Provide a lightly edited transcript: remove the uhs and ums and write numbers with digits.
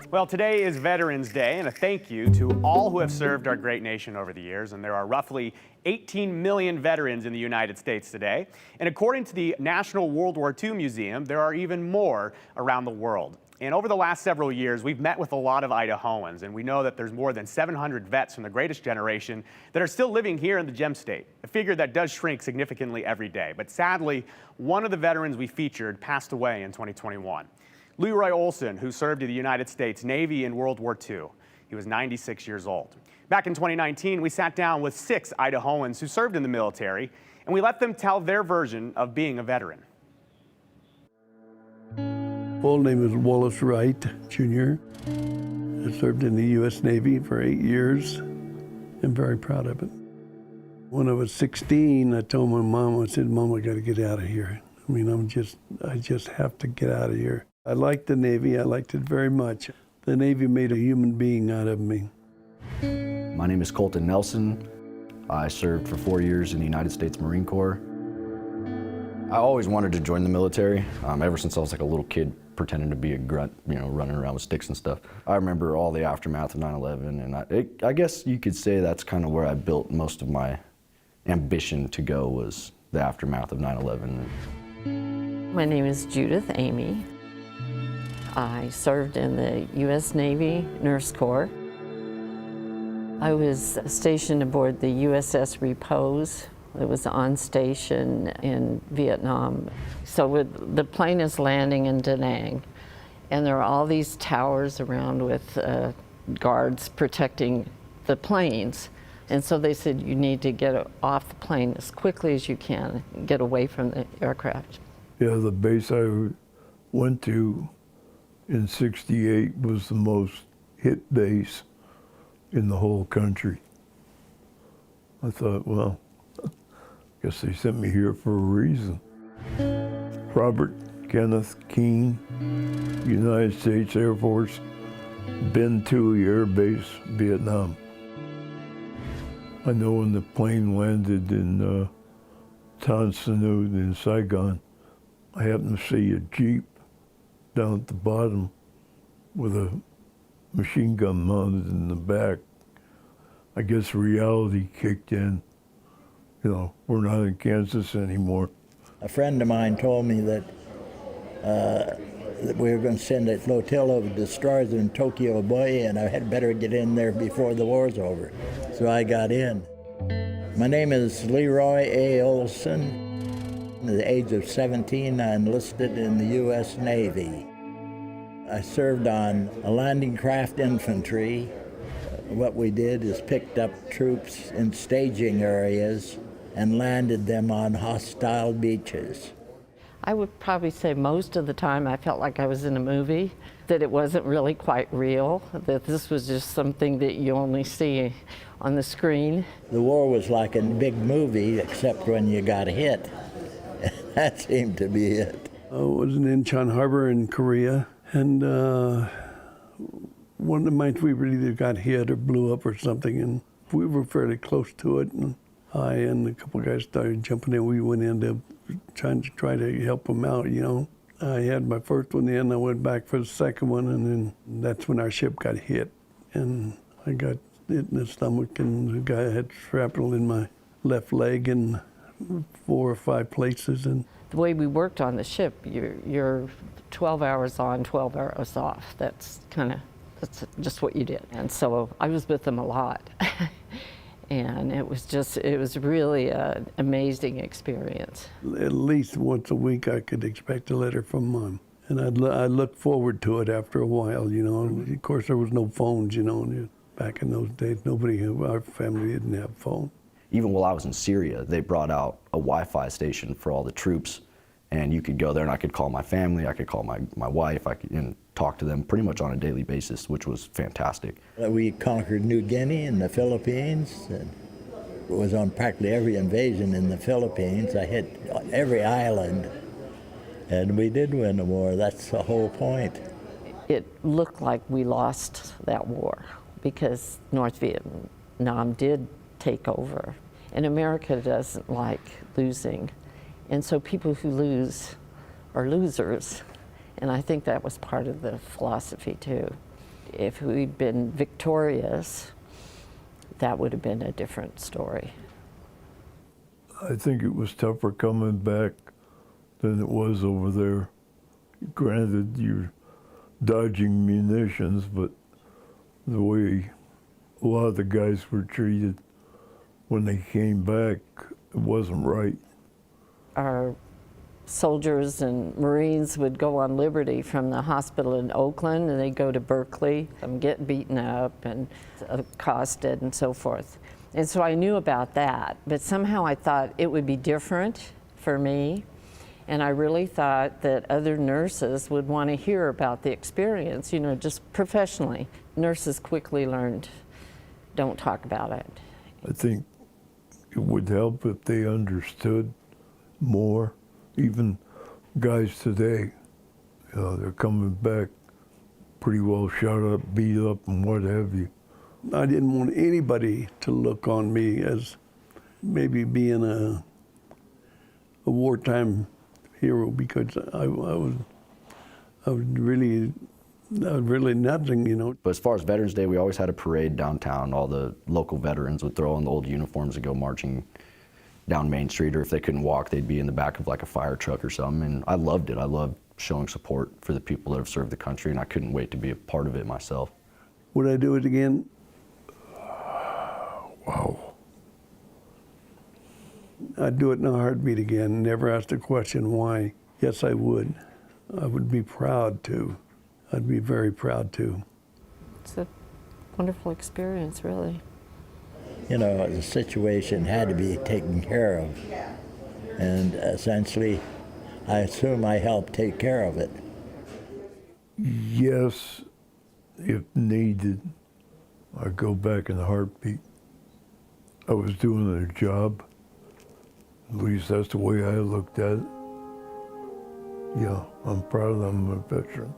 Well, today is Veterans Day, and a thank you to all who have served our great nation over the years. And there are roughly 18 million veterans in the United States today. And according to the National World War II Museum, there are even more around the world. And over the last several years, we've met with a lot of Idahoans, and we know that there's more than 700 vets from the greatest generation that are still living here in the Gem State, a figure that does shrink significantly every day. But sadly, one of the veterans we featured passed away in 2021. Leroy Olson, who served in the United States Navy in World War II. He was 96 years old. Back in 2019, we sat down with 6 Idahoans who served in the military, and we let them tell their version of being a veteran. Full name is Wallace Wright, Jr. I served in the U.S. Navy for 8 years. I'm very proud of it. When I was 16, I told my mom, I said, Mom, I got to get out of here. I mean, I just have to get out of here. I liked the Navy. I liked it very much. The Navy made a human being out of me. My name is Colton Nelson. I served for 4 years in the United States Marine Corps. I always wanted to join the military, ever since I was like a little kid pretending to be a grunt, you know, running around with sticks and stuff. I remember all the aftermath of 9/11, and I guess you could say that's kind of where I built most of my ambition to go, was the aftermath of 9/11. My name is Judith Amy. I served in the U.S. Navy Nurse Corps. I was stationed aboard the USS Repose. It was on station in Vietnam. So the plane is landing in Da Nang, and there are all these towers around with guards protecting the planes. And so they said, you need to get off the plane as quickly as you can, get away from the aircraft. Yeah, the base I went to in '68 was the most hit base in the whole country. I thought, well, I guess they sent me here for a reason. Robert Kenneth Keene, United States Air Force, Ben Toohey Air Base, Vietnam. I know when the plane landed in Tan Son Nhut in Saigon, I happened to see a Jeep down at the bottom with a machine gun mounted in the back. I guess reality kicked in. You know, we're not in Kansas anymore. A friend of mine told me that we were going to send a flotilla of destroyers in Tokyo Bay, and I had better get in there before the war's over. So I got in. My name is Leroy A. Olson. At the age of 17, I enlisted in the U.S. Navy. I served on a landing craft infantry. What we did is picked up troops in staging areas and landed them on hostile beaches. I would probably say most of the time I felt like I was in a movie, that it wasn't really quite real, that this was just something that you only see on the screen. The war was like a big movie, except when you got hit. That seemed to be it. I was in Incheon Harbor in Korea, and one of the minesweepers either got hit or blew up or something, and we were fairly close to it. And I and a couple guys started jumping in. We went in to try to help them out, you know. I had my first one in, I went back for the second one, and then that's when our ship got hit. And I got hit in the stomach, and the guy had shrapnel in my left leg in 4 or 5 places. And the way we worked on the ship, you're 12 hours on, 12 hours off. That's just what you did. And so I was with them a lot. And it was really an amazing experience. At least once a week I could expect a letter from Mom. And I'd look forward to it after a while, you know. And of course, there was no phones, you know. Back in those days, our family didn't have phones. Even while I was in Syria, they brought out a Wi-Fi station for all the troops, and you could go there and I could call my family, I could call my wife, and talk to them pretty much on a daily basis, which was fantastic. We conquered New Guinea and the Philippines, and it was on practically every invasion in the Philippines. I hit every island, and we did win the war. That's the whole point. It looked like we lost that war because North Vietnam did take over, and America doesn't like losing. And so people who lose are losers. And I think that was part of the philosophy too. If we'd been victorious, that would have been a different story. I think it was tougher coming back than it was over there. Granted, you're dodging munitions, but the way a lot of the guys were treated when they came back, it wasn't right. Our soldiers and Marines would go on liberty from the hospital in Oakland, and they'd go to Berkeley and get beaten up and accosted and so forth. And so I knew about that, but somehow I thought it would be different for me. And I really thought that other nurses would want to hear about the experience, you know, just professionally. Nurses quickly learned, don't talk about it. I think it would help if they understood more. Even guys today, they're coming back pretty well shot up, beat up, and what have you. I didn't want anybody to look on me as maybe being a wartime hero, because I was really nothing, you know. But as far as Veterans Day, we always had a parade downtown. All the local veterans would throw on the old uniforms and go marching down Main Street, or if they couldn't walk, they'd be in the back of like a fire truck or something. And I loved it. I loved showing support for the people that have served the country, and I couldn't wait to be a part of it myself. Would I do it again? Wow. I'd do it in a heartbeat again, never ask a question why. Yes, I would. I would be proud to. I'd be very proud to. It's a wonderful experience, really. You know, the situation had to be taken care of. And essentially, I assume I helped take care of it. Yes, if needed, I'd go back in a heartbeat. I was doing their job. At least that's the way I looked at it. Yeah, I'm proud I'm a veteran.